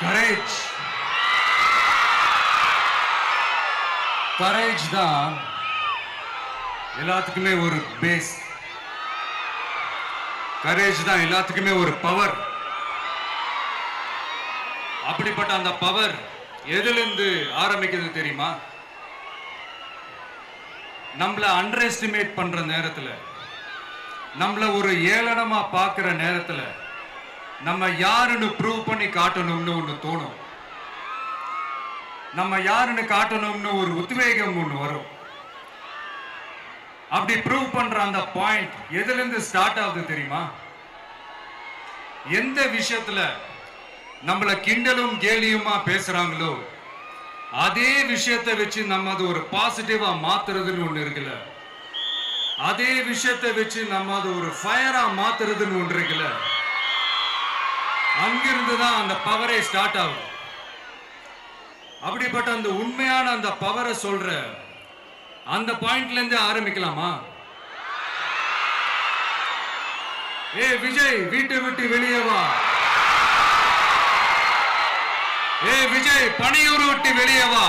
Courage courage தான் எல்லாத்துக்குமே ஒரு பேஸ். கரேஜ் தான் எல்லாத்துக்குமே ஒரு பவர். அப்படிப்பட்ட அந்த பவர் எதிலிருந்து ஆரம்பிக்கிறது தெரியுமா? நம்மள அண்டர் எஸ்டிமேட் பண்ற நேரத்துல, நம்மள ஒரு ஏளனமா பார்க்கிற நேரத்துல, நம்ம யாருன்னு ப்ரூவ் பண்ணி காட்டணும்னு ஒண்ணு தோணும். நம்ம யாருன்னு காட்டணும்னு ஒரு உத்வேகம் ஒண்ணு வரும். அப்படி ப்ரூவ் பண்ற அந்த பாயிண்ட் எதுல இருந்து ஸ்டார்ட் ஆகுது தெரியுமா? எந்த விஷயத்துல நம்மள கிண்டலும் கேலியுமா பேசுறாங்களோ அதே விஷயத்தை வச்சு நம்ம அது ஒரு பாசிட்டிவா மாத்துறதுன்னு ஒண்ணு இருக்குல்ல, அதே விஷயத்தை வச்சு நம்ம அது ஒரு ஃபயரா மாத்துறதுன்னு ஒன்று இருக்குல்ல, அங்கிருந்து தான் அந்த பவரே ஸ்டார்ட் ஆகும். அப்படிப்பட்ட அந்த உண்மையான அந்த பவரை சொல்ற அந்த பாயிண்ட்ல இருந்து ஆரம்பிக்கலாமா? ஏ விஜய், வீட்டை விட்டு வெளியே வா. ஏ விஜய், பணியூர் விட்டு வெளியே வா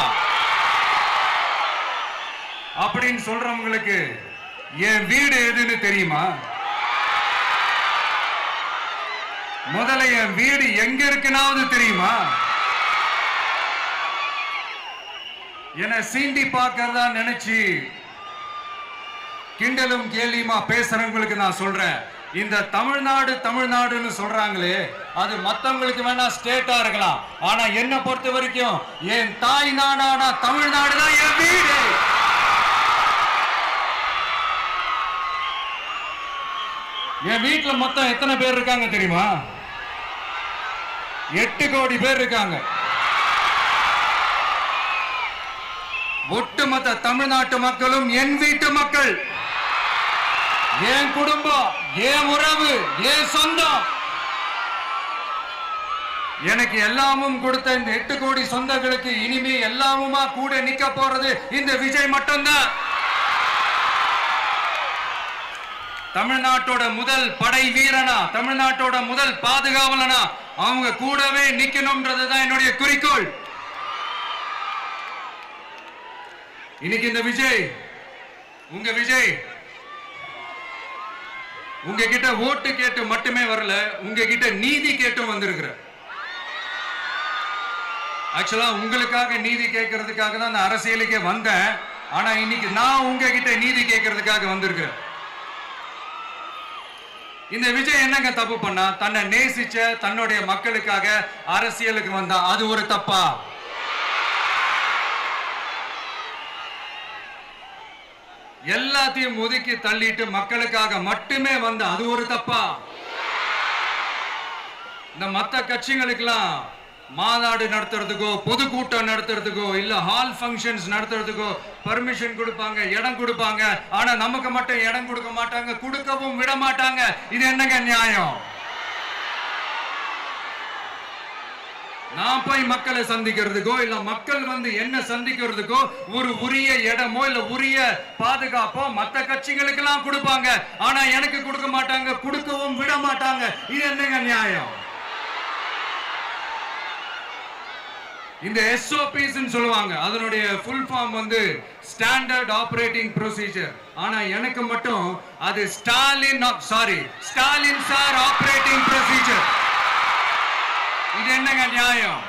அப்படின்னு சொல்றவங்களுக்கு என் வீடு எதுன்னு தெரியுமா? முதல்ல என் வீடு எங்க இருக்குனாவது தெரியுமா? என சீண்டி பார்க்கறதா நினைச்சு கிண்டலும் கேலியுமா பேசுறவங்களுக்கு நான் சொல்றேன், இந்த தமிழ்நாடு தமிழ்நாடுன்னு சொல்றாங்களே, அது மத்தவங்களுக்கு வேணா ஸ்டேட்டா இருக்கலாம், ஆனா என்ன பொறுத்த வரைக்கும் என் தாய் நாடான தமிழ்நாடு தான் என் வீடு. என் வீட்டுல மொத்தம் எத்தனை பேர் இருக்காங்க தெரியுமா? 8 கோடி பேர் இருக்காங்க. ஒட்டுமொத்த தமிழ்நாட்டு மக்களும் என் வீட்டு மக்கள், என் குடும்பம், என் உறவு, என் சொந்தம். எனக்கு எல்லாமும் கொடுத்த இந்த 8 கோடி சொந்தங்களுக்கு இனிமே எல்லாமுமா கூட நிக்க போறது இந்த விஜய் மட்டும்தான். தமிழ்நாட்டோட முதல் படை வீரனா, தமிழ்நாட்டோட முதல் பாதுகாவலனா அவங்க கூடவே நிக்கணும்ன்றதுதான் என்னுடைய குறிக்கோள். இன்னைக்கு இந்த விஜய், உங்க விஜய் உங்ககிட்ட ஓட்டு கேட்டு மட்டுமே வரல, உங்ககிட்ட நீதி கேட்டும் வந்திருக்கிற. ஆக்சுவலா உங்களுக்காக நீதி கேட்கறதுக்காக தான் நான் அரசியலுக்கே வந்தேன். ஆனா இன்னைக்கு நான் உங்ககிட்ட நீதி கேட்கறதுக்காக வந்திருக்கிறேன். இந்த விஜய் என்னங்க தப்பு பண்ணா? தன்னை நேசிச்ச தன்னுடைய மக்களுக்காக அரசியலுக்கு வந்தா அது ஒரு தப்பா? எல்லாத்தையும் ஒதுக்கி தள்ளிட்டு மக்களுக்காக மட்டுமே வந்த அது ஒரு தப்பா? இந்த மத்த கட்சிகளுக்கெல்லாம் மாநாடு நடத்துறதுக்கோ பொதுக்கூட்டம் நடத்துறதுக்கோ இல்ல ஹால் ஃபங்க்ஷன்ஸ் நடத்துறதுக்கோ பர்மிஷன் கொடுப்பாங்க, இடம் கொடுப்பாங்க. ஆனா நமக்கு மட்டும் இடம் கொடுக்க மாட்டாங்க, கொடுக்கவும் விட மாட்டாங்க. இது என்னங்க நியாயம்? நான் போய் மக்களை சந்திக்கிறதுக்கோ இல்ல மக்கள் வந்து என்ன சந்திக்கிறதுக்கோ ஒரு உரிய இடமோ இல்ல உரிய பாதுகாப்போ மத்த கட்சிகளுக்கு எல்லாம் கொடுப்பாங்க. ஆனா எனக்கு கொடுக்க மாட்டாங்க, கொடுக்கவும் விட மாட்டாங்க. இது என்னங்க நியாயம்? இந்த SOPs சொல்லுவாங்க, அதனுடைய ஃபுல் ஃபார்ம் வந்து ஸ்டாண்டர்ட் ஆபரேட்டிங் ப்ரொசீஜர். ஆனா எனக்கு மட்டும் அது ஸ்டாலின் சார் ஆபரேட்டிங் ப்ரொசீஜர். இது என்னங்க நியாயம்?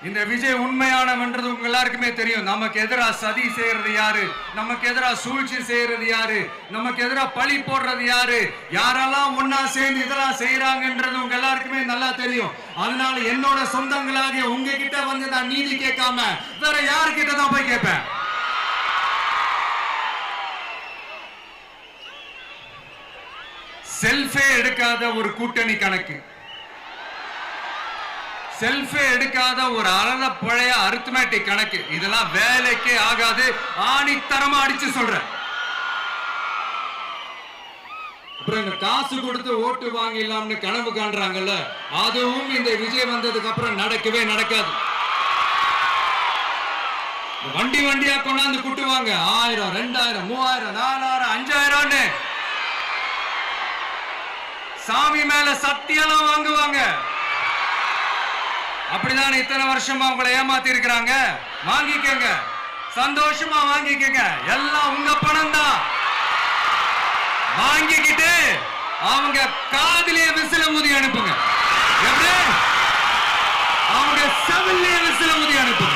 இந்த விஜய் உண்மையானவன்றது உங்க எல்லாருக்குமே தெரியும். நமக்கு எதிராக சதி செய்யறது யாரு, நமக்கு எதிராக சூழ்ச்சி செய்யறது யாரு, நமக்கு எதிராக பழி போடுறது யாரு, யாரெல்லாம் ஒன்னா சேர்ந்து இதெல்லாம் செய்யறாங்கன்றது உங்க எல்லாருக்குமே நல்லா தெரியும். அதனால என்னோட சொந்தங்களாகிய உங்ககிட்ட வந்து நான் நீதி கேட்காம வேற யாருக்கிட்ட தான் போய் கேட்பேன்? செல்ஃபே எடுக்காத ஒரு கூட்டணி கணக்கு, செல்ஃபே எடுக்காத ஒரு அறத பழைய அரித்மெட்டிக் கணக்கு, இதெல்லாம் வேலைக்கே ஆகாது. ஆணித்தரமா அடிச்சு சொல்றேன். அப்புறம் இந்த காசு கொடுத்து ஓட்டு வாங்கிடலாம்னு கனவு காண்றாங்கல்ல, அதுவும் இந்த விஜய் வந்ததுக்கு அப்புறம் நடக்கவே நடக்காது. வண்டி வண்டியா கொண்டாந்து குட்டுவாங்க. 1000, 2000, 3000, 4000, 5000. சாமி மேல சத்தியெல்லாம் வாங்குவாங்க. அப்படிதான் இத்தனை வருஷமா உங்களை ஏமாத்தி இருக்கிறாங்க. வாங்கிக்கங்க, சந்தோஷமா வாங்கிக்கங்க. எல்லாம் உங்க பணம் தான். வாங்கிக்கிட்டு அவங்க காதிலே விசில ஊதி அனுப்புங்க. எப்படி? அவங்க செவிலே விசில ஊதி அனுப்புங்க.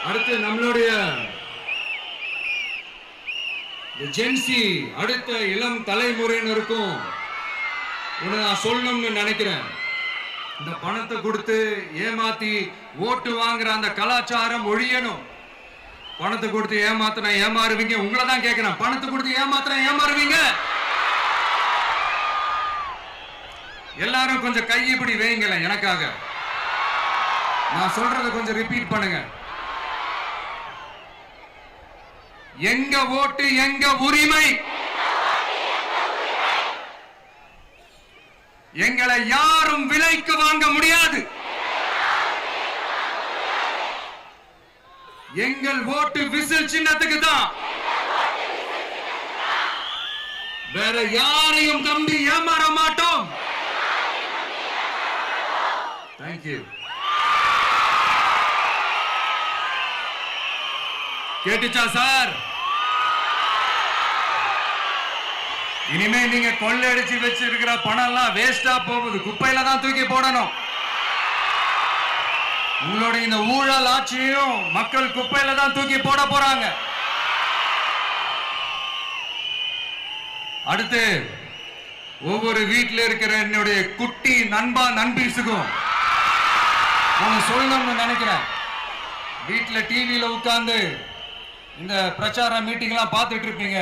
அடுத்து நம்மளுடைய ஜென்சி அடுத்த இளம் தலைமுறையினருக்கும் ஒன்று நான் சொல்லணும்னு நினைக்கிறேன். இந்த பணத்தை கொடுத்து ஏமாத்தி ஓட்டு வாங்குற அந்த கலாச்சாரம் ஒழியணும். பணத்தை கொடுத்து ஏமாத்தினா ஏமாறுவீங்க. உங்களை தான் கேட்கிறேன், பணத்தை கொடுத்து ஏமாத்தினா ஏமாறுவீங்க? எல்லாரும் கொஞ்சம் கையப்படி வைங்களேன் எனக்காக. நான் சொல்றதை கொஞ்சம் ரிப்பீட் பண்ணுங்க. எங்க ஓட்டு எங்க உரிமை. எங்களை யாரும் விலைக்கு வாங்க முடியாது. எங்கள் ஓட்டு விசில் சின்னத்துக்கு தான். வேற யாரையும் நம்பி ஏமாற மாட்டோம். தேங்க்யூ. கேட்டுச்சா சார்? இனிமே நீங்க கொள்ளையடிச்சு வச்சிருக்கிற பணம் எல்லாம் வேஸ்டா போகுது. குப்பையில தான் தூக்கி போடணும். உங்களுடைய இந்த ஊழல் ஆட்சியும் மக்கள் குப்பையில தான் தூக்கி போட போறாங்க. அடுத்து ஒவ்வொரு வீட்டில் இருக்கிற என்னுடைய குட்டி நண்பா நண்பீஸுக்கும் நான் சொல்லணும்னு நினைக்கிறேன். வீட்டில் டிவியில உட்கார்ந்து இந்த பிரச்சார மீட்டிங் எல்லாம் பார்த்துட்டு இருப்பீங்க.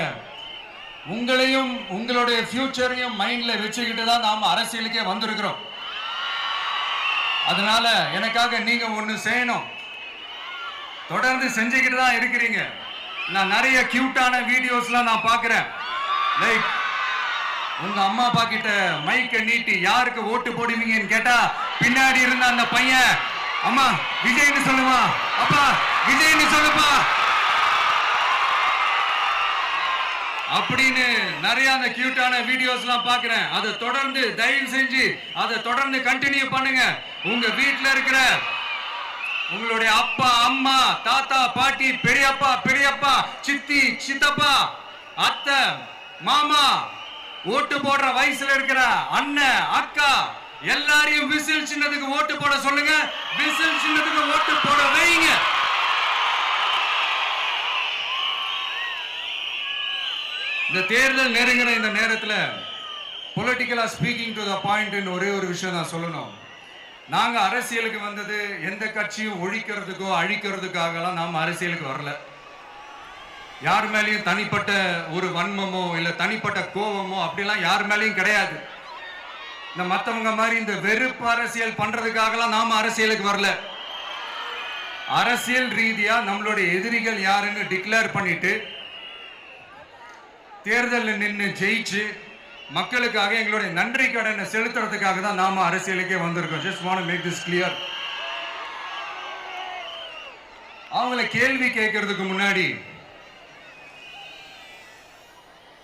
உங்களையும் உங்களுடைய ஃபியூச்சரையும் மைண்ட்ல வச்சுக்கிட்டு தான் நாம அரசியலுக்கே வந்திருக்கிறோம். அதனால எனக்காக நீங்க ஒண்ணு செய்யணும். தொடர்ந்து செஞ்சுக்கிட்டு தான் இருக்கிறீங்க. நான் நிறைய கியூட்டான வீடியோஸ்லாம் நான் பார்க்கிறேன். லைக் உங்க அம்மா அப்பா கிட்ட மைக்க நீட்டி யாருக்கு ஓட்டு போடுவீங்கன்னு கேட்டா பின்னாடி இருந்த அந்த பையன், அம்மா விஜய்னு சொல்லுவா, அப்பா விஜய்னு சொல்லுப்பா அப்படின்னு நிறைய அந்த கியூட்டான வீடியோஸ்லாம் பார்க்கிறேன். அதை தொடர்ந்து தயவு செஞ்சு அதை தொடர்ந்து கண்டினியூ பண்ணுங்க. உங்க வீட்டில் இருக்கிற உங்களுடைய அப்பா அம்மா தாத்தா பாட்டி பெரியப்பா பெரியப்பா சித்தி சித்தப்பா அத்தை மாமா ஓட்டு போடுற வயசுல இருக்கிற அண்ணன் அக்கா எல்லாரையும் விசில் சின்னத்துக்கு ஓட்டு போட சொல்லுங்க. விசில் சின்னத்துக்கு ஓட்டு போட வைங்க. இந்த தேர்தல் நெருங்கிற இந்த நேரத்தில் பொலிட்டிக்கலா ஸ்பீக்கிங் டு த பாயிண்ட் ஒரே ஒரு விஷயம் நான் சொல்லணும். நாங்க அரசியலுக்கு வந்தது எந்த கட்சியும் ஒழிக்கிறதுக்கோ அழிக்கிறதுக்காகலாம் நாம் அரசியலுக்கு வரல. யார் மேலேயும் தனிப்பட்ட ஒரு வன்மமோ இல்ல தனிப்பட்ட கோபமோ அப்படிலாம் யார் மேலேயும் கிடையாது. இந்த மற்றவங்க மாதிரி இந்த வெறுப்பு அரசியல் பண்றதுக்காகலாம் நாம அரசியலுக்கு வரல. அரசியல் ரீதியா நம்மளுடைய எதிரிகள் யாருன்னு டிக்ளேர் பண்ணிட்டு தேர்தலில் நின்று ஜெயிச்சு மக்களுக்காக எங்களுடைய நன்றி கடனை செலுத்துறதுக்காக தான் நாம அரசியலுக்கே வந்திருக்கோம். Just want to make this clear. அவங்கள கேள்வி கேட்கறதுக்கு முன்னாடி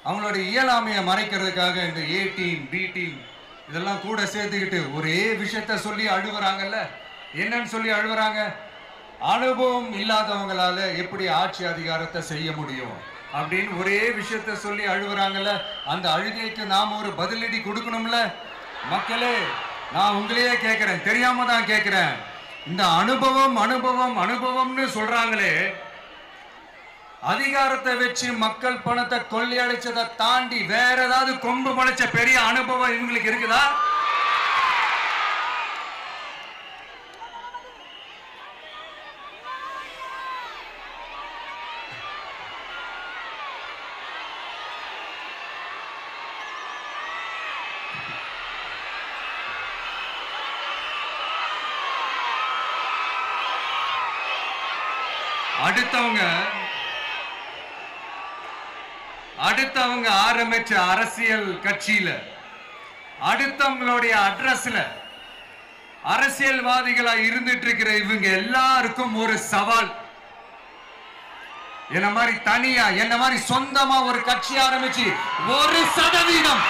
அவங்களுடைய இயலாமையை மறைக்கிறதுக்காக இந்த ஏ டீம் பி டீம் இதெல்லாம் கூட சேர்த்துக்கிட்டு ஒரே விஷயத்த சொல்லி அழுவுறாங்கல்ல. என்னன்னு சொல்லி அழுவுறாங்க? அனுபவம் இல்லாதவங்களால எப்படி ஆட்சி அதிகாரத்தை செய்ய முடியும் அப்படின்னு ஒரே விஷயத்த சொல்லி அழுவுறாங்கல்ல. அந்த அழுகைக்கு நாம ஒரு பதிலடி கொடுக்கணும்ல. மக்களே, நான் உங்களையே கேட்கிறேன், தெரியாம தான் கேட்கிறேன். இந்த அனுபவம் அனுபவம் அனுபவம்னு சொல்றாங்களே, அதிகாரத்தை வச்சு மக்கள் பணத்தை கொள்ளையடிச்சதை தாண்டி வேற ஏதாவது கொம்பு முளைச்ச பெரிய அனுபவம் இவங்களுக்கு இருக்குதா? அடுத்தவங்க ஆரம்பிச்ச அரசியல் கட்சியில, அடுத்தவங்களுடைய அட்ரஸ்ல அரசியல்வாதிகளா இருந்துட்டு இருக்கிற இவங்க எல்லாருக்கும் ஒரு சவால். என்ன மாதிரி தனியா, என்ன மாதிரி சொந்தமா ஒரு கட்சி ஆரம்பிச்சு 1%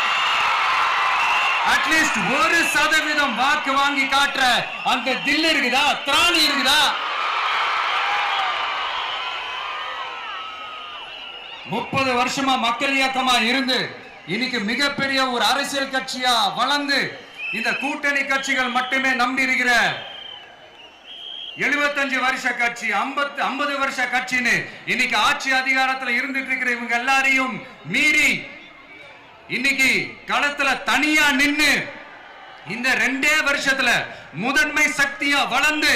அட்லீஸ்ட் 1% வாக்கு வாங்கி காட்டுற அந்த தில் இருக்குதா, திராணி இருக்குதா? 30 வருஷமா மக்கள் இயக்கமா இருந்து இன்னைக்கு மிகப்பெரிய ஒரு அரசியல் கட்சியா வளர்ந்து இந்த கூட்டணி கட்சிகள் மட்டுமே நம்பி இருக்கிற 75 வருஷ கட்சி, 50 வருஷ கட்சின்னு இன்னைக்கு ஆட்சி அதிகாரத்துல இருந்துட்டு இருக்கிற இவங்க எல்லாரையும் மீறி இன்னைக்கு களத்துல தனியா நின்னு இந்த 2 வருஷத்துல முதன்மை சக்தியா வளர்ந்து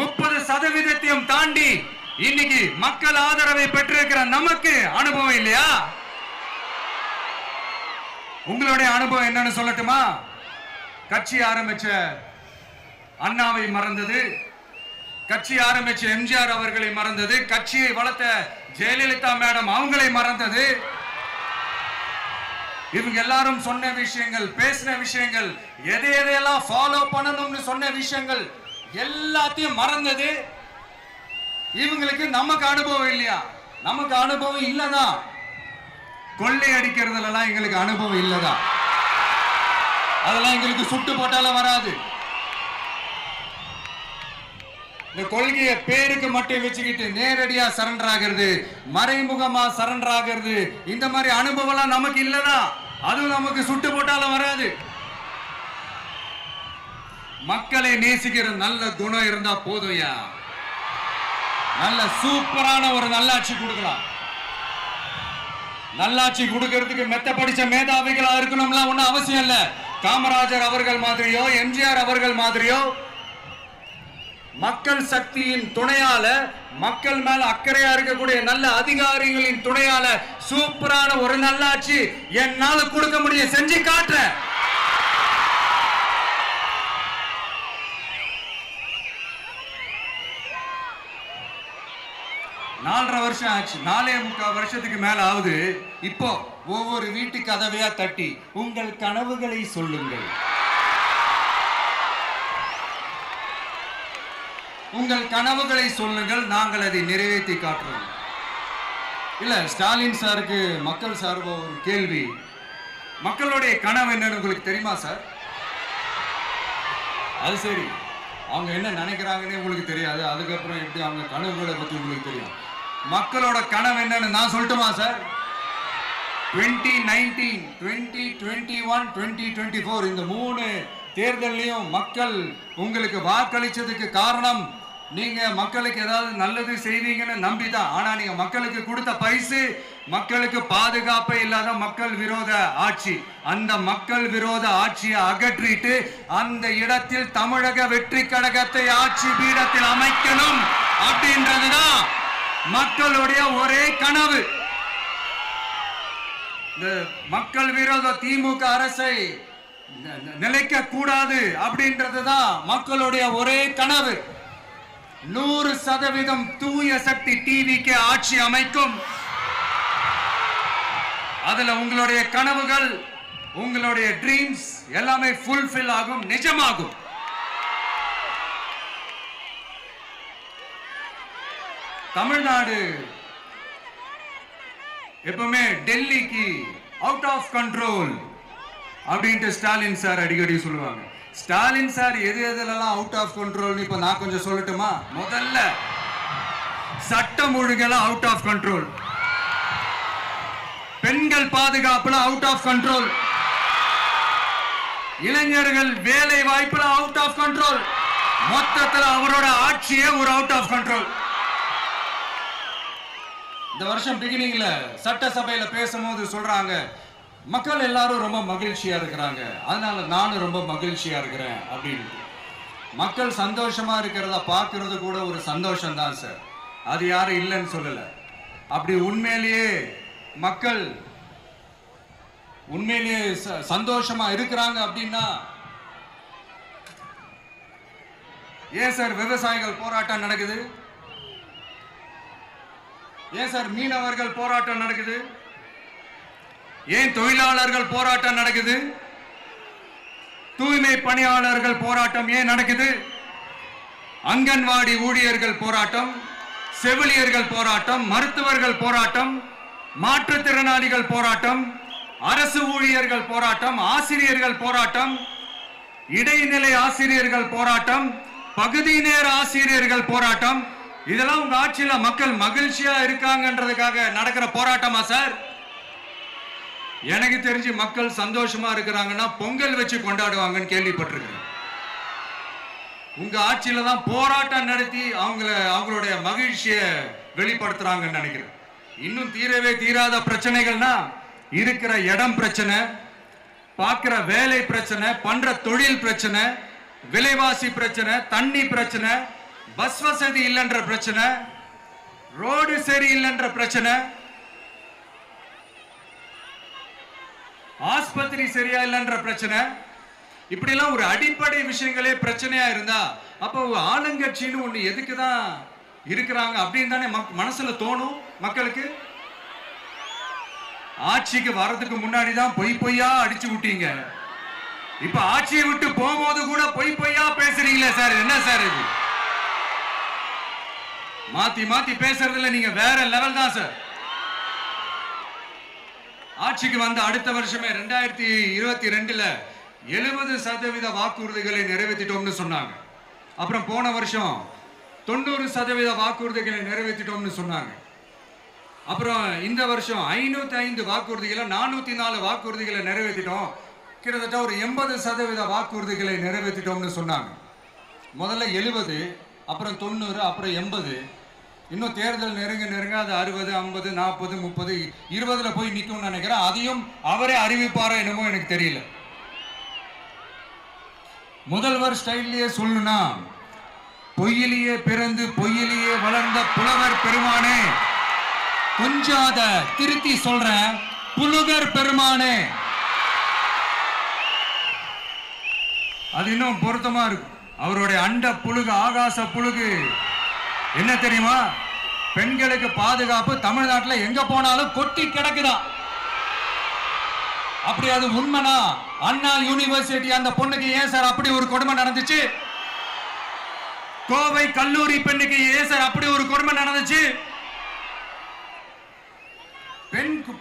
30% தாண்டி இன்னைக்கு மக்கள் ஆதரவை பெற்றிருக்கிற நமக்கு அனுபவம் இல்லையா? உங்களுடைய அனுபவம் என்னன்னு சொல்லட்டுமா? கட்சி ஆரம்பிச்ச அண்ணாவை மறந்தது, கட்சி ஆரம்பிச்ச எம்ஜிஆர் அவர்களை மறந்தது, கட்சியை வளர்த்த ஜெயலலிதா மேடம் அவங்களை மறந்தது. இவங்க எல்லாரும் சொன்ன விஷயங்கள், பேசின விஷயங்கள், எதையெல்லாம் ஃபாலோ பண்ணணும்னு சொன்ன விஷயங்கள் எல்லாத்தையும் மறந்தது. இவங்களுக்கு நமக்கு அனுபவம் இல்லையா? நமக்கு அனுபவம் இல்லதான். கொள்ளை அடிக்கிறதுலாம் எங்களுக்கு அனுபவம் இல்லதான். அதெல்லாம் எங்களுக்கு சுட்டு போட்டாலும் வராது. இந்த கொள்கையை பேருக்கு மட்டும் வச்சுக்கிட்டு நேரடியா சரண்டர் ஆகிறது, மறைமுகமா சரண்டர் ஆகிறது, இந்த மாதிரி அனுபவம் நமக்கு இல்லதான். அதுவும் நமக்கு சுட்டு போட்டாலும் வராது. மக்களை நேசிக்கிற நல்ல குணம் இருந்தா போதும்யா. நல்ல சூப்பரான ஒரு நல்லாட்சி கொடுக்கலாம். நல்லாட்சி கொடுக்கிறதுக்கு மெத்த படிச்ச மேதாவிகளா இருக்கணும்லாம் ஒன்னும் அவசியம் இல்ல. காமராஜர் அவர்கள் மாதிரியோ, எம்ஜிஆர் அவர்கள் மாதிரியோ மக்கள் சக்தியின் துணையால, மக்கள் மேல அக்கறையா இருக்கக்கூடிய நல்ல அதிகாரிகளின் துணையால சூப்பரான ஒரு நல்லாட்சி என்னால கொடுக்க முடியும், செஞ்சு காட்டுறேன். நாலரை வருஷம் ஆச்சு, 4.25 வருஷத்துக்கு மேல ஆகுது. இப்போ ஒவ்வொரு வீட்டு கதவையா தட்டி உங்கள் கனவுகளை சொல்லுங்கள், உங்கள் கனவுகளை சொல்லுங்கள், நாங்கள் அதை நிறைவேற்றி காட்டுறோம். இல்ல, ஸ்டாலின் சாருக்கு மக்கள் சார்பா ஒரு கேள்வி. மக்களுடைய கனவு என்னன்னு உங்களுக்கு தெரியுமா சார்? அது சரி, அவங்க என்ன நினைக்கிறாங்கன்னு உங்களுக்கு தெரியாது, அதுக்கப்புறம் எப்படி அவங்க கனவுகளை பத்தி உங்களுக்கு தெரியும். மக்களோட கனவு என்னன்னு நான் சொல்லட்டுமா சார்? 2019, 2021, 2024 இந்த 3 தேர்தலையும் மக்கள் உங்களுக்கு வாக்களிச்சதுக்கு காரணம் நீங்க மக்களுக்கு ஏதாவது நல்லது செய்வீங்கன்னு நம்பிதான். ஆனா நீங்க மக்களுக்கு கொடுத்த பரிசு மக்களுக்கு பாதுகாப்பே இல்லாத மக்கள் விரோத ஆட்சி. அந்த மக்கள் விரோத ஆட்சியை அகற்றிட்டு அந்த இடத்தில் தமிழக வெற்றி கழகத்தை ஆட்சி பீடத்தில் அமைக்கணும் அப்படின்றதுதான் மக்களுடைய ஒரே கனவு. இந்த மக்கள் விரோத திமுக அரசை நிலைக்க கூடாது அப்படின்றதுதான் மக்களுடைய ஒரே கனவு. 100% தூய சக்தி டிவிக்கு ஆட்சி அமைக்கும். அதுல உங்களுடைய கனவுகள், உங்களுடைய ட்ரீம்ஸ் எல்லாமே ஃபுல்ஃபில் ஆகும், நிஜமாகும். தமிழ்நாடு எப்பவுமே டெல்லிக்கு அவுட் ஆஃப் கண்ட்ரோல் அப்படின்ட்டு ஸ்டாலின் சார் அடிக்கடி சொல்லுவாங்க. ஸ்டாலின் சார் எது எதுலாம் அவுட் ஆஃப் கண்ட்ரோல் இப்ப நான் கொஞ்சம் சொல்லட்டுமா? முதல்ல சட்டம் ஒழுங்கெல்லாம் அவுட் ஆஃப் கண்ட்ரோல், பெண்கள் பாதுகாப்புல அவுட் ஆஃப் கண்ட்ரோல், இளைஞர்கள் வேலை வாய்ப்புல அவுட் ஆஃப் கண்ட்ரோல், மொத்தத்தில் அவரோட ஆட்சியே ஒரு அவுட் ஆஃப் கண்ட்ரோல். இந்த வருஷம் பிகினிங்ல சட்டசபையில பேசும்போது சொல்றாங்க, மக்கள் எல்லாரும் ரொம்ப மகிழ்ச்சியா இருக்கிறாங்க, அதனால நானும் ரொம்ப மகிழ்ச்சியா இருக்கிறேன் அப்படின்னு. மக்கள் சந்தோஷமா இருக்கிறத பார்க்கறது கூட ஒரு சந்தோஷம் தான் சார், அது யாரும் இல்லைன்னு சொல்லல. அப்படி உண்மையிலேயே மக்கள் உண்மையிலேயே சந்தோஷமா இருக்கிறாங்க அப்படின்னா ஏன் சார் விவசாயிகள் போராட்டம் நடக்குது? ஏன் சார் மீனவர்கள் போராட்டம் நடக்குது? ஏன் தொழிலாளர்கள் போராட்டம் நடக்குது? தூய்மை பணியாளர்கள் போராட்டம் ஏன் நடக்குது? அங்கன்வாடி ஊழியர்கள் போராட்டம், செவிலியர்கள் போராட்டம், மருத்துவர்கள் போராட்டம், மாற்றுத்திறனாளிகள் போராட்டம், அரசு ஊழியர்கள் போராட்டம், ஆசிரியர்கள் போராட்டம், இடைநிலை ஆசிரியர்கள் போராட்டம், பகுதி நேர ஆசிரியர்கள் போராட்டம். இதெல்லாம் உங்க ஆட்சியில மக்கள் மகிழ்ச்சியா இருக்காங்கன்றதுக்காக நடக்கிற போராட்டமா சார்? எனக்கு தெரிஞ்சு மக்கள் சந்தோஷமா இருக்கிறாங்கன்னா பொங்கல் வச்சு கொண்டாடுவாங்கன்னு கேள்விப்பட்டிருக்கிறேன். உங்க ஆட்சியில தான் போராட்டம் நடத்தி அவங்களுடைய மகிழ்ச்சியை வெளிப்படுத்துறாங்கன்னு நினைக்கிறேன். இன்னும் தீரவே தீராத பிரச்சனைகள்னா இருக்கிற இடம் பிரச்சனை, பார்க்கிற வேலை பிரச்சனை, பண்ற தொழில் பிரச்சனை, விலைவாசி பிரச்சனை, தண்ணி பிரச்சனை, பஸ் வசதி இல்லைன்ற பிரச்சனை, ரோடு சரி இல்லைன்ற பிரச்சனை, ஆஸ்பத்திரி சரியா இல்லைன்ற பிரச்சனை. இப்படி எல்லாம் ஒரு அடிப்படை விஷயங்களே பிரச்சனையா இருந்தா அப்போ ஆளுங்கட்சின்னு ஒண்ணு எதுக்குதான் இருக்கிறாங்க அப்படின்னு தானே மனசுல தோணும் மக்களுக்கு. ஆட்சிக்கு வர்றதுக்கு முன்னாடி தான் பொய்யா அடிச்சு விட்டீங்க. இப்ப ஆட்சியை விட்டு போகும்போது கூட பொய்யா பேசுறீங்களே சார், என்ன சார் இது? மாத்தி பேசுறதுல நீங்க வேற லெவல் தான் சார். ஆட்சிக்கு வந்த அடுத்த வருஷமே 2022ல 70% வாக்குறுதிகளை நிறைவேற்றிட்டோம்னு சொன்னாங்க. அப்புறம் போன வருஷம் 90% வாக்குறுதிகளை நிறைவேற்றிட்டோம்னு சொன்னாங்க. அப்புறம் இந்த வருஷம் 505 வாக்குறுதிகளை 404 வாக்குறுதிகளை நிறைவேற்றிட்டோம். கிட்டத்தட்ட ஒரு 80% வாக்குறுதிகளை நிறைவேற்றிட்டோம்னு சொன்னாங்க. முதல்ல 70, அப்புறம் 90, அப்புறம் 80. இன்னும் தேர்தல் நெருங்க அது 60, 50, 40, 30, 20ல போய் நிற்கும்னு நினைக்கிறேன். அதையும் அவரே அறிவிப்பாரோ என்னமோ எனக்கு தெரியல. முதல்வர் ஸ்டைல்லையே சொல்லணும்னா, பொய்யிலேயே பிறந்து பொய்யிலேயே வளர்ந்த புலவர் பெருமானே, கொஞ்சம் அத திருத்தி சொல்றேன், புலுகர் பெருமானே. அது இன்னும் பொருத்தமா இருக்கும். அவருடைய அண்ட புழுகு, ஆகாச புழுகு என்ன தெரியுமா? பெண்களுக்கு பாதுகாப்பு தமிழ்நாட்டில் எங்க போனாலும் கொட்டி கிடக்குதான். அப்படி அது உண்மைனா அண்ணா யூனிவர்சிட்டி அந்த பொண்ணுக்கு ஏன் சார் அப்படி ஒரு கொடுமை நடந்துச்சு? கோவை கல்லூரி பெண்ணுக்கு ஏன் சார் அப்படி ஒரு கொடுமை நடந்துச்சு?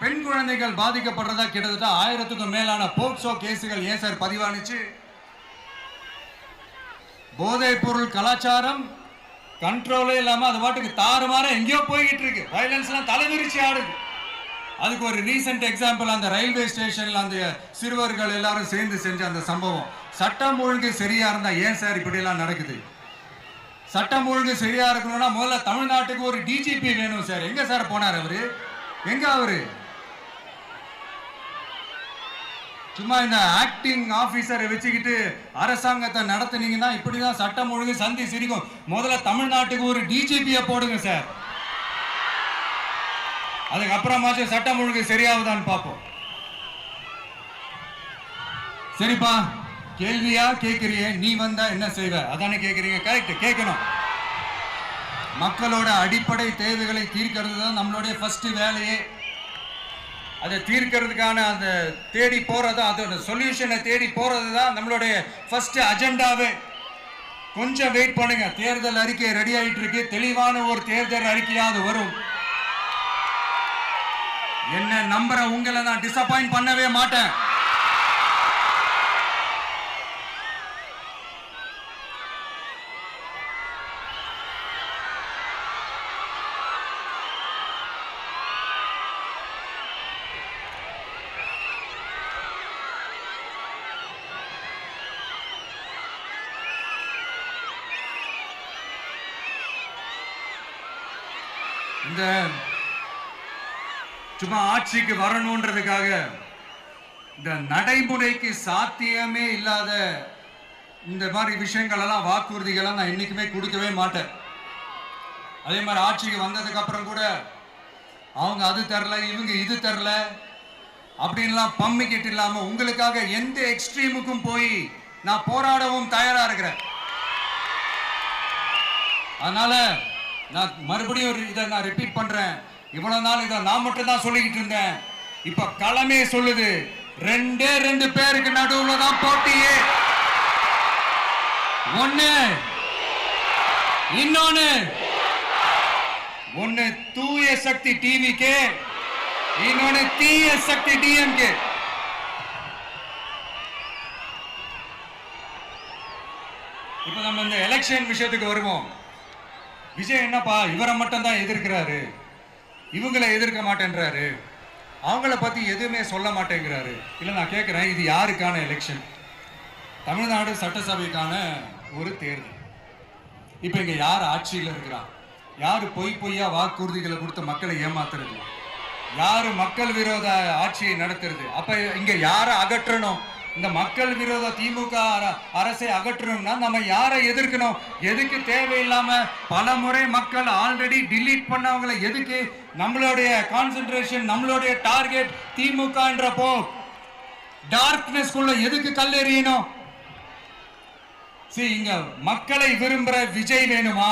பெண் குழந்தைகள் பாதிக்கப்படுறதா கிட்டத்தட்ட 1000க்கும் மேலான போக்சோ கேசுகள் ஏன் சார் பதிவானுச்சு? போதைப் பொருள் கலாச்சாரம் கண்ட்ரோலே இல்லாம அது பாட்டுக்கு தாறுமாற எங்கேயோ போய்கிட்டு இருக்கு. வயலன்ஸ் எல்லாம் தலைவிரிச்சு ஆடுது. அதுக்கு ஒரு ரீசெண்ட் எக்ஸாம்பிள், அந்த ரயில்வே ஸ்டேஷன்ல அந்த சிறுவர்கள் எல்லாரும் சேர்ந்து செஞ்ச அந்த சம்பவம். சட்டம் ஒழுங்கு சரியா இருந்தா ஏன் சார் இப்படி எல்லாம் நடக்குது? சட்டம் ஒழுங்கு சரியா இருக்கணும்னா முதல்ல தமிழ்நாட்டுக்கு ஒரு டிஜிபி வேணும் சார். எங்க சார் போனார் அவரு? எங்க அவரு? சும்மா இந்த ஆக்டிங் ஆபீசரை வச்சுக்கிட்டு அரசாங்கத்தை நடத்துனீங்கன்னா இப்படிதான் சட்டம் ஒழுங்கு சந்தி சிரிக்கும். முதல்ல தமிழ்நாட்டுக்கு ஒரு டிஜிபியை போடுங்க சார். அதுக்கப்புறமாச்சும் சட்டம் ஒழுங்கு சரியாகுதான்னு பார்ப்போம். சரிப்பா, கேள்வியா கேட்கிறியே, நீ வந்தா என்ன செய்வ அதானே கேட்கறீங்க. கரெக்ட், கேட்கணும். மக்களோட அடிப்படை தேவைகளை தீர்க்கிறது தான் நம்மளுடைய ஃபர்ஸ்ட் வேலையே. அதை தீர்க்கிறதுக்கான அந்த தேடி போறது, அதோட சொல்யூஷனை தேடி போறது தான் நம்மளுடைய ஃபர்ஸ்ட் அஜெண்டாவே. கொஞ்சம் வெயிட் பண்ணுங்க, தேர்தல் அறிக்கை ரெடி ஆயிட்டு இருக்கு. தெளிவான ஒரு தேர்தல் அறிக்கையாவது வரும். என்ன நம்புற உங்களை நான் டிசப்பாயிண்ட் பண்ணவே மாட்டேன். இந்த சும்மா ஆட்சிக்கு வரணும்ன்றதுக்காக இந்த நடைமுறைக்கு சாத்தியமே இல்லாத இந்த மாதிரி விஷயங்கள் எல்லாம், வாக்குறுதிகளை நான் என்னைக்குமே கொடுக்கவே மாட்டேன். அதே மாதிரி ஆட்சிக்கு வந்ததுக்கு அப்புறம் கூட அவங்க அது தரல, இவங்க இது தரல அப்படின்லாம் பம்மிக்கிட்டு இல்லாம உங்களுக்காக எந்த எக்ஸ்ட்ரீமுக்கும் போய் நான் போராடவும் தயாரா இருக்கிறேன். அதனால நான் மறுபடியும் இதை நான் ரிப்பீட் பண்றேன். இவ்வளவு நாள் இதை நான் மட்டும் தான் சொல்லிக்கிட்டு இருந்தேன். இப்ப களமே சொல்லுது, ரெண்டே ரெண்டு பேருக்கு நடுவுல தான் போட்டியே. ஒண்ணு இன்னொன்னு, ஒண்ணு தூய சக்தி டிவிக்கு, இன்னொன்னு தீய சக்தி டிஎம்கே. இப்ப நம்ம இந்த எலெக்ஷன் விஷயத்துக்கு வருவோம். விஜய் என்னப்பா இவரை மட்டும் தான் எதிர்க்கிறாரு, இவங்களை எதிர்க்க மாட்டேன்றாரு, அவங்கள பத்தி எதுவுமே சொல்ல மாட்டேங்கிறாரு. இல்ல நான் கேட்கிறேன், இது யாருக்கான எலெக்ஷன்? தமிழ்நாடு சட்டசபைக்கான ஒரு தேர்தல். இப்ப இங்க யார் ஆட்சியில் இருக்கிறா? யாரு பொய்யா வாக்குறுதிகளை கொடுத்து மக்களை ஏமாத்துறது? யாரு மக்கள் விரோத ஆட்சியை நடத்துறது? அப்ப இங்க யாரை அகற்றணும்? இந்த மக்கள் விரோத திமுக அரசை அகற்றணும்னா நம்ம யாரை எதிர்க்கணும்? எதுக்கு தேவையில்லாம பல முறை மக்கள் ஆல்ரெடி டிலீட் பண்ணவங்களை எதுக்கு நம்மளுடைய கான்சென்ட்ரேஷன், நம்மளுடைய டார்கெட் திமுகன்றப்போ டார்க்னஸ் குள்ள எதுக்கு கல்லெறியணும்? இங்க மக்களை விரும்புற விஜய் வேணுமா,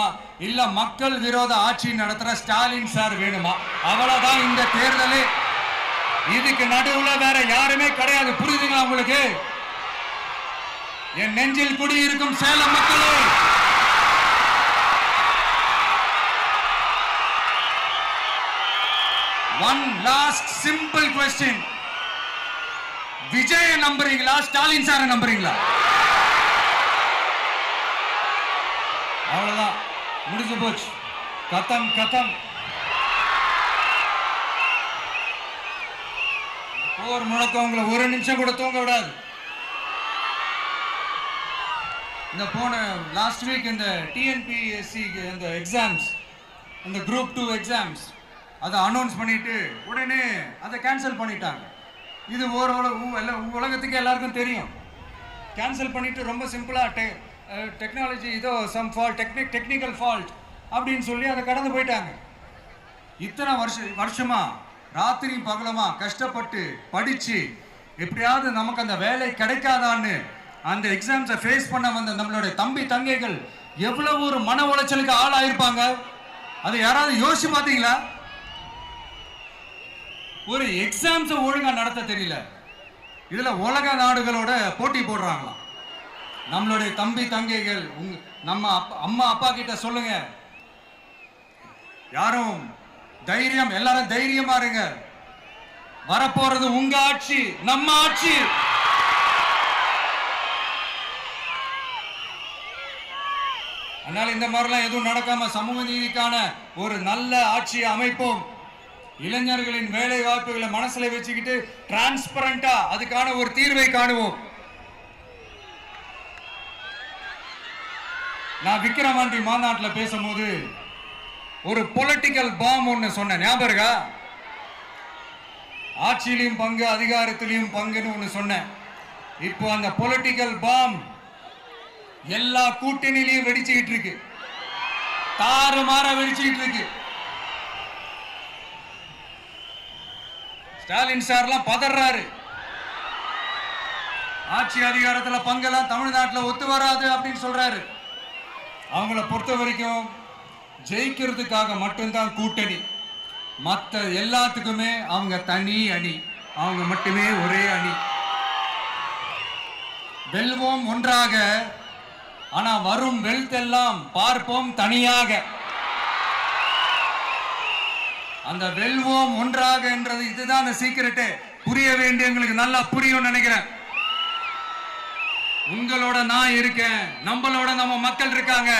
இல்ல மக்கள் விரோத ஆட்சி நடத்துற ஸ்டாலின் சார் வேணுமா? அவ்வளவுதான் இந்த தேர்தல். இதுக்கு நடுவுல வேற யாருமே கிடையாது. புரியுதுங்களா உங்களுக்கு? என் நெஞ்சில் குடியிருக்கும் சேலம் மக்களே, one last simple question, Vijay நம்புறீங்களா ஸ்டாலின் சாரை நம்புறீங்களா? அவ்வளவுதான், முடிஞ்சு போச்சு. கதம் கதம். போர் முழக்கம் உங்களை ஒரு நிமிஷம் கூட தூங்க விடாது. இந்த போன லாஸ்ட் வீக் இந்த டிஎன்பிஎஸ்சி இந்த எக்ஸாம்ஸ், இந்த குரூப் 2 எக்ஸாம்ஸ் அதை அனௌன்ஸ் பண்ணிட்டு உடனே அதை கேன்சல் பண்ணிட்டாங்க. இது உலகத்துக்கு எல்லாருக்கும் தெரியும். கேன்சல் பண்ணிட்டு ரொம்ப சிம்பிளா டெக்னாலஜி ஏதோ சம் ஃபால்ட், டெக்னிக்கல் ஃபால்ட் அப்படின்னு சொல்லி அதை கடந்து போயிட்டாங்க. இத்தனை வருஷமா ராத்திரி பகலமா கஷ்டப்பட்டு படிச்சு எப்படியாவது நமக்கு அந்த வேலை கிடைக்காதான்னு அந்த எக்ஸாம்ஸை ஃபேஸ் பண்ண வந்த நம்மளுடைய தம்பி தங்கைகள் எவ்வளவு ஒரு மன உளைச்சலுக்கு ஆளாயிருப்பாங்க. அதை யாராவது யோசிச்சு பார்த்தீங்களா? ஒரு எக்ஸாம்ஸை ஒழுங்கா நடத்த தெரியல, இதுல உலக நாடுகளோட போட்டி போடுறாங்களாம். நம்மளுடைய தம்பி தங்கைகள் நம்ம அம்மா அப்பா கிட்ட சொல்லுங்க, யாரும் தைரியம், எல்லாரும் தைரியமா இருங்க. வரப்போறது உங்க ஆட்சி, நம்ம ஆட்சி. அதனால இந்த மாதிரிலாம் எதுவும் நடக்காம சமூக நீதிக்கான ஒரு நல்ல ஆட்சியை அமைப்போம். இளைஞர்களின் வேலை வாய்ப்புகளை மனசுல வச்சுக்கிட்டு டிரான்ஸ்பரண்டா அதுக்கான ஒரு தீர்வை காணுவோம். நான் விக்கிரவாண்டி மாநாட்டில் பேசும்போது ஒரு பொலிட்டிக்கல் பாம் ஒன்று சொன்னேன், ஞாபகம் இருக்கா? ஆட்சியிலையும் பங்கு, அதிகாரத்திலையும் பங்குன்னு ஒன்று சொன்னேன். இப்போ அந்த பொலிட்டிக்கல் பாம் எல்லா கூட்டணியிலையும் வெடிச்சுக்கிட்டு இருக்கு, தாறுமாற வெடிச்சுக்கிட்டு இருக்கு. ஸ்டாலின் சார்லாம் பதறாரு, ஆட்சி அதிகாரத்துல பங்கெல்லாம் தமிழ்நாட்டில் ஒத்து வராது அப்படின்னு சொல்றாரு. அவங்கள பொறுத்த வரைக்கும் ஜெயிக்கிறதுக்காக மட்டும்தான் கூட்டணி, மற்ற எல்லாத்துக்குமே அவங்க தனி அணி, அவங்க மட்டுமே ஒரே அணி. வெல்வோம் ஒன்றாக, ஆனா வரும் வெல்த் எல்லாம் பார்ப்போம் தனியாக. அந்த வெல்வோம் ஒன்றாக என்றது இதுதான் சீக்கிரட்டே. புரிய வேண்டியவங்களுக்கு நல்லா புரியும் நினைக்கிறேன். உங்களோட நான் இருக்கேன், நம்மளோட நம்ம மக்கள் இருக்காங்க.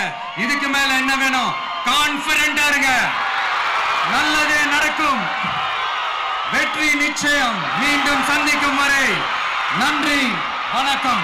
இதுக்கு மேல என்ன வேணும்? கான்பிடென்டா இருங்க, நல்லதே நடக்கும், வெற்றி நிச்சயம். மீண்டும் சந்திக்கும் வரை நன்றி, வணக்கம்.